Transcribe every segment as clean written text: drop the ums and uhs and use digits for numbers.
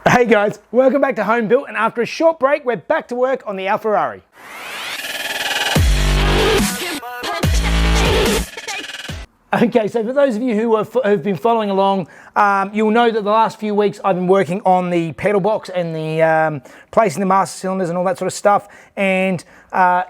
Hey guys, welcome back to Home Built, and after a short break, we're back to work on the Alfarrari. Okay, so for those of you who have been following along, you'll know that the last few weeks I've been working on the pedal box and the placing the master cylinders and all that sort of stuff. And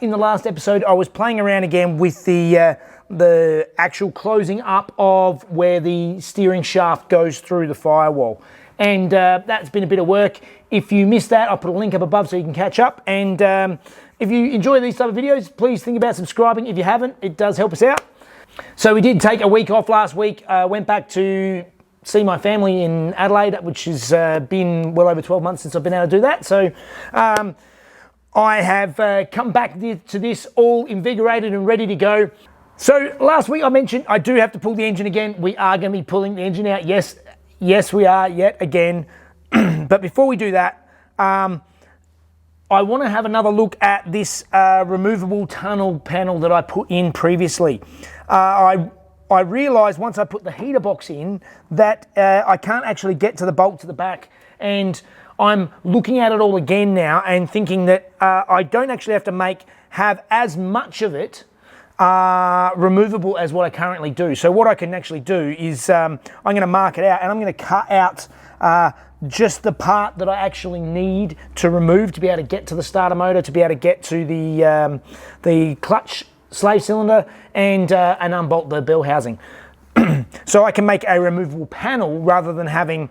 in the last episode, I was playing around again with the actual closing up of where the steering shaft goes through the firewall. And that's been a bit of work. If you missed that, I'll put a link up above so you can catch up. And if you enjoy these type of videos, please think about subscribing. If you haven't, it does help us out. So we did take a week off last week. Went back to see my family in Adelaide, which has been well over 12 months since I've been able to do that. So I have come back to this all invigorated and ready to go. So last week I mentioned I do have to pull the engine again. We are going to be pulling the engine out. Yes, we are yet again. But before we do that, I want to have another look at this removable tunnel panel that I put in previously. I realised once I put the heater box in that I can't actually get to the bolt to the back, and I'm looking at it all again now and thinking that I don't actually have to have as much of it removable as what I currently do. So what I can actually do is I'm going to mark it out, and I'm going to cut out just the part that I actually need to remove to be able to get to the starter motor, to be able to get to the clutch slave cylinder, and unbolt the bell housing. So I can make a removable panel rather than having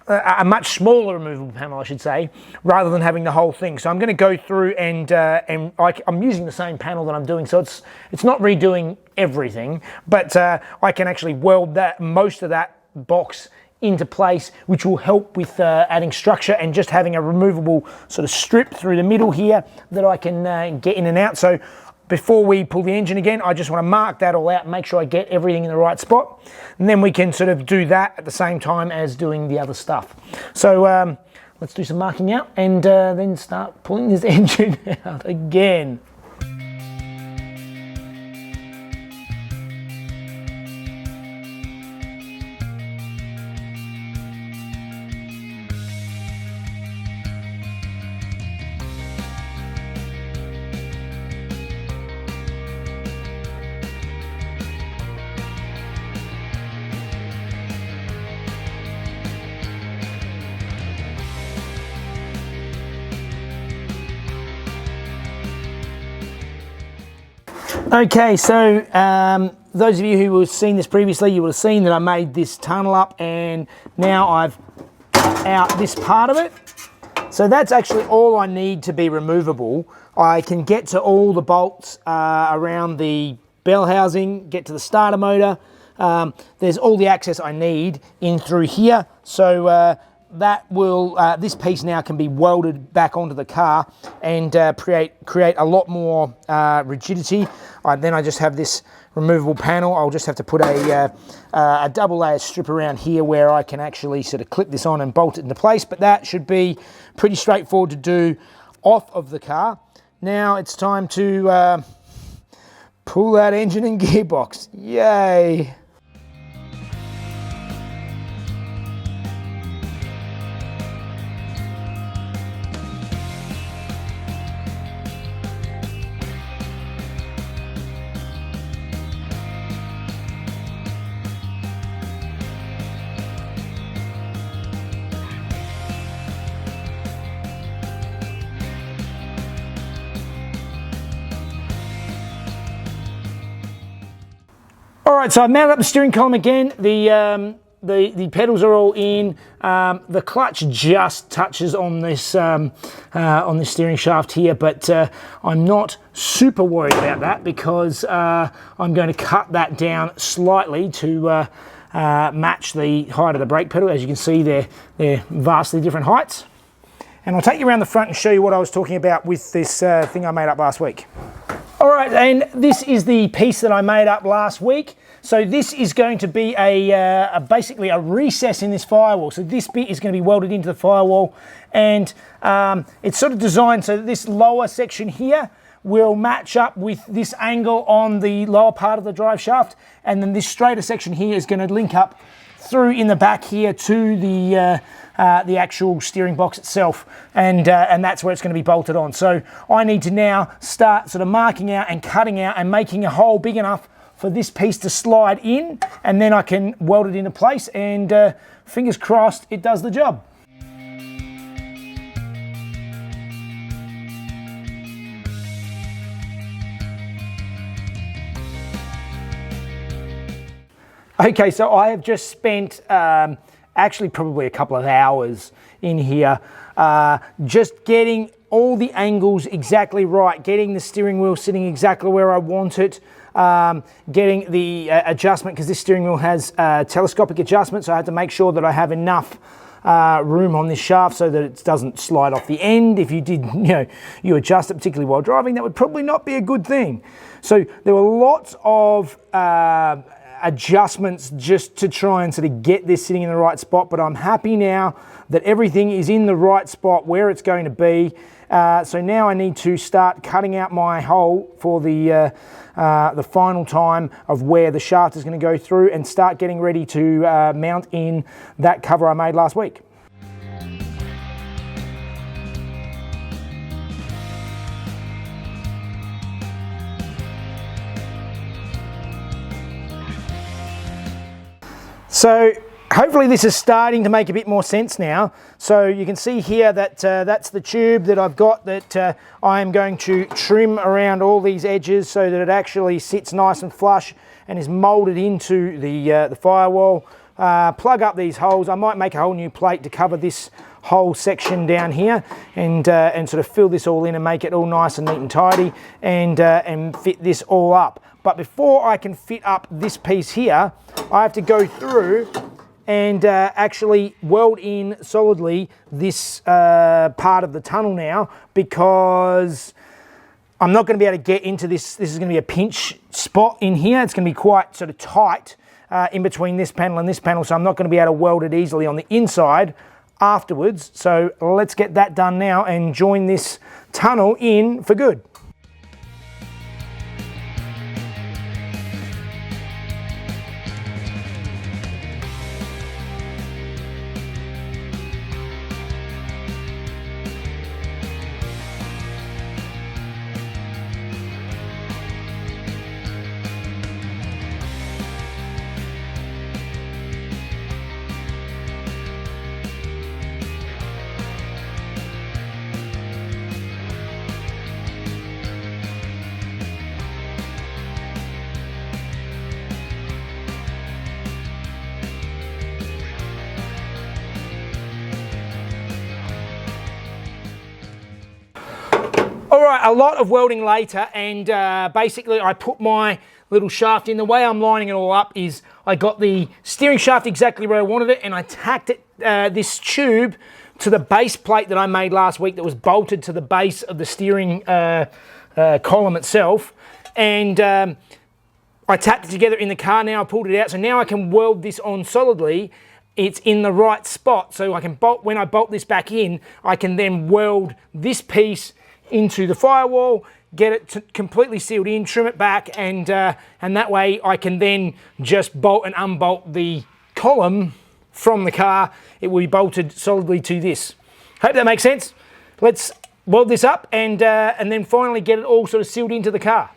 a much smaller removable panel, I should say, rather than having the whole thing. So I'm going to go through and I'm using the same panel that I'm doing, so it's not redoing everything, but I can actually weld most of that box into place, which will help with adding structure and just having a removable sort of strip through the middle here that I can get in and out. So before we pull the engine again, I just want to mark that all out and make sure I get everything in the right spot, and then we can sort of do that at the same time as doing the other stuff. So let's do some marking out and then start pulling this engine out again. Okay, so those of you who have seen this previously, you would have seen that I made this tunnel up, and now I've out this part of it. So that's actually all I need to be removable. I can get to all the bolts around the bell housing, get to the starter motor. There's all the access I need in through here. So that will this piece now can be welded back onto the car and create a lot more rigidity. Then I just have this removable panel. I'll just have to put a double layer strip around here where I can actually sort of clip this on and bolt it into place, but that should be pretty straightforward to do off of the car. Now it's time to pull that engine and gearbox. Yay! All right, so I've mounted up the steering column again. The pedals are all in. The clutch just touches on this steering shaft here, but I'm not super worried about that because I'm going to cut that down slightly to match the height of the brake pedal. As you can see, they're vastly different heights. And I'll take you around the front and show you what I was talking about with this thing I made up last week. All right, and this is the piece that I made up last week. So this is going to be basically a recess in this firewall. So this bit is going to be welded into the firewall, and it's sort of designed so that this lower section here will match up with this angle on the lower part of the drive shaft, and then this straighter section here is going to link up through in the back here to the actual steering box itself, and that's where it's going to be bolted on. So I need to now start sort of marking out and cutting out and making a hole big enough for this piece to slide in, and then I can weld it into place, and fingers crossed it does the job. Okay, so I have just spent actually probably a couple of hours in here just getting all the angles exactly right, getting the steering wheel sitting exactly where I want it, getting the adjustment, because this steering wheel has telescopic adjustment, so I have to make sure that I have enough room on this shaft so that it doesn't slide off the end. If you did, you adjust it, particularly while driving, that would probably not be a good thing. So there were lots of adjustments just to try and sort of get this sitting in the right spot, but I'm happy now that everything is in the right spot where it's going to be. So now I need to start cutting out my hole for the final time of where the shaft is going to go through, and start getting ready to mount in that cover I made last week. So hopefully this is starting to make a bit more sense now. So you can see here that that's the tube that I've got that I am going to trim around all these edges so that it actually sits nice and flush and is molded into the firewall. Plug up these holes. I might make a whole new plate to cover this whole section down here, and sort of fill this all in and make it all nice and neat and tidy, and fit this all up. But before I can fit up this piece here, I have to go through and actually weld in solidly this part of the tunnel now, because I'm not going to be able to get into this. This is going to be a pinch spot in here. It's going to be quite sort of tight in between this panel and this panel, so I'm not going to be able to weld it easily on the inside afterwards. So let's get that done now and join this tunnel in for good. All right, a lot of welding later, and basically I put my little shaft in. The way I'm lining it all up is I got the steering shaft exactly where I wanted it, and I tacked it, this tube to the base plate that I made last week that was bolted to the base of the steering column itself. And I tacked it together in the car. Now I pulled it out, so now I can weld this on solidly. It's in the right spot, so I can bolt, when I bolt this back in, I can then weld this piece into the firewall, get it completely sealed in, trim it back, and that way I can then just bolt and unbolt the column from the car. It will be bolted solidly to this. Hope that makes sense. Let's weld this up and then finally get it all sort of sealed into the car.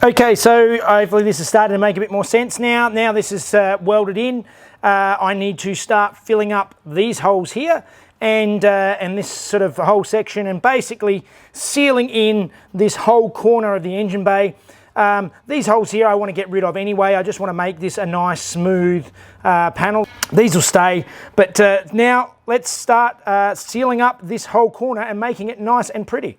Okay, so hopefully this is starting to make a bit more sense now. Now this is welded in. I need to start filling up these holes here and this sort of whole section, and basically sealing in this whole corner of the engine bay. These holes here I want to get rid of anyway. I just want to make this a nice smooth panel. These will stay, but now let's start sealing up this whole corner and making it nice and pretty.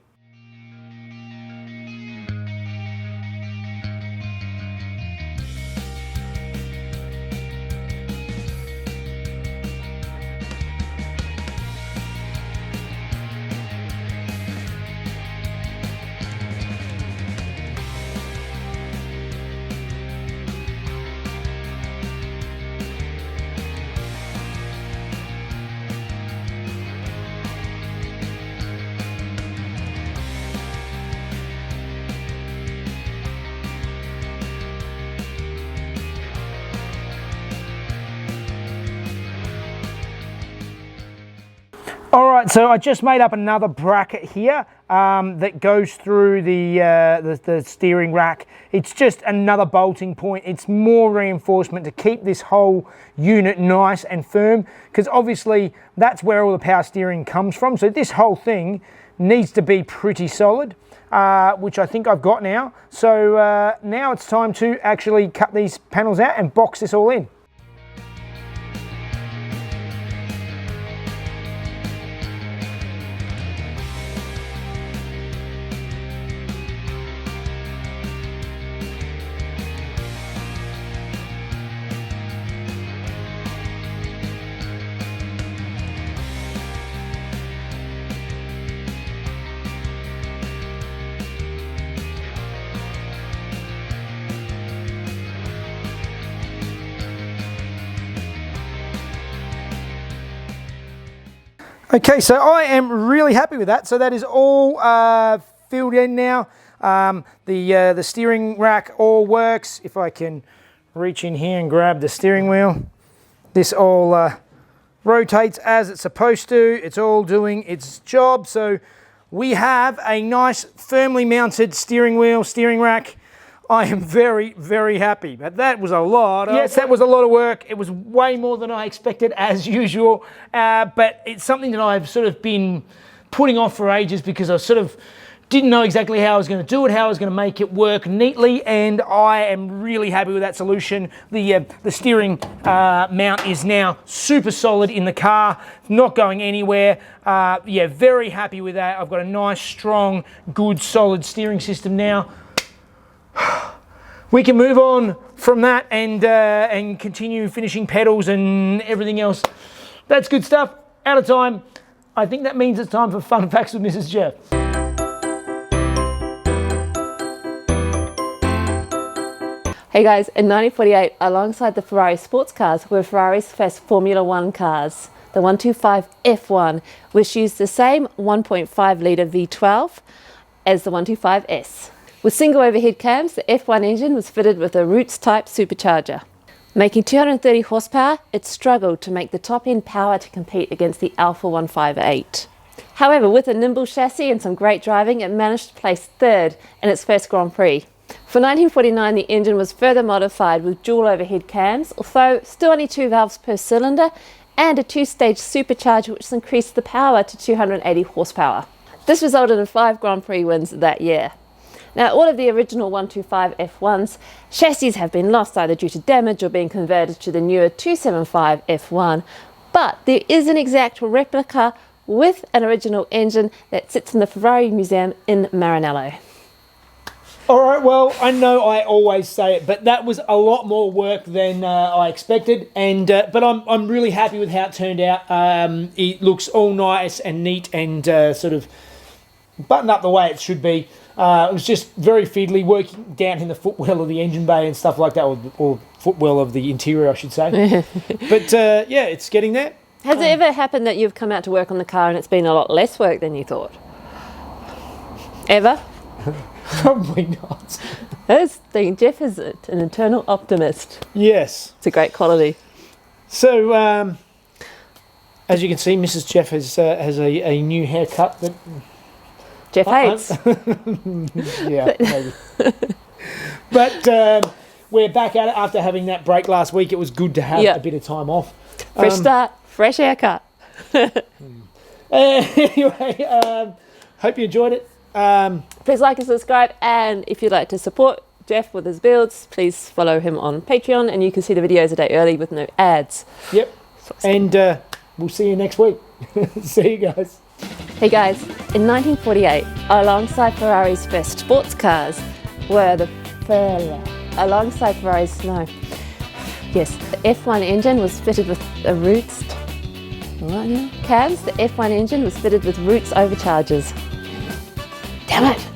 All right, so I just made up another bracket here that goes through the steering rack. It's just another bolting point. It's more reinforcement to keep this whole unit nice and firm, because obviously that's where all the power steering comes from. So this whole thing needs to be pretty solid, which I think I've got now. So now it's time to actually cut these panels out and box this all in. Okay, so I am really happy with that. So that is all filled in now. The steering rack all works. If I can reach in here and grab the steering wheel, this all rotates as it's supposed to. It's all doing its job. So we have a nice firmly mounted steering wheel, steering rack. I am very, very happy, but that was a lot. Yes, that was a lot of work. It was way more than I expected, as usual, but it's something that I've sort of been putting off for ages because I sort of didn't know exactly how I was going to do it, how I was going to make it work neatly, and I am really happy with that solution. The steering mount is now super solid in the car, not going anywhere. Yeah, very happy with that. I've got a nice, strong, good, solid steering system now. We can move on from that and continue finishing pedals and everything else. That's good stuff. Out of time. I think that means it's time for Fun Facts with Mrs. Jeff. Hey guys, in 1948, alongside the Ferrari sports cars were Ferrari's first Formula One cars. The 125 F1, which used the same 1.5 litre V12 as the 125S. With single overhead cams, the F1 engine was fitted with a Roots-type supercharger. Making 230 horsepower, it struggled to make the top-end power to compete against the Alfa 158. However, with a nimble chassis and some great driving, it managed to place third in its first Grand Prix. For 1949, the engine was further modified with dual overhead cams, although still only 2 valves per cylinder, and a 2-stage supercharger which increased the power to 280 horsepower. This resulted in 5 Grand Prix wins that year. Now, all of the original 125 F1's chassis have been lost either due to damage or being converted to the newer 275 F1, but there is an exact replica with an original engine that sits in the Ferrari Museum in Maranello. All right, well, I know I always say it, but that was a lot more work than I expected, and but I'm really happy with how it turned out. It looks all nice and neat and sort of buttoned up the way it should be. It was just very fiddly, working down in the footwell of the engine bay and stuff like that, or footwell of the interior, I should say. But yeah, it's getting there. Has it ever happened that you've come out to work on the car and it's been a lot less work than you thought? Ever? Probably not. Jeff is an eternal optimist. Yes. It's a great quality. So, as you can see, Mrs. Jeff has a new haircut that Jeff hates. Yeah, maybe. But we're back at it after having that break last week. It was good to have a bit of time off. Fresh start, fresh haircut. Anyway, hope you enjoyed it. Please like and subscribe, and if you'd like to support Jeff with his builds, please follow him on Patreon, and you can see the videos a day early with no ads. Yep. And we'll see you next week. See you guys. Hey guys, in 1948, alongside Ferrari's first sports cars were the alongside Ferrari's the F1 engine was fitted with a Roots cabs. The F1 engine was fitted with Roots overchargers. Damn it!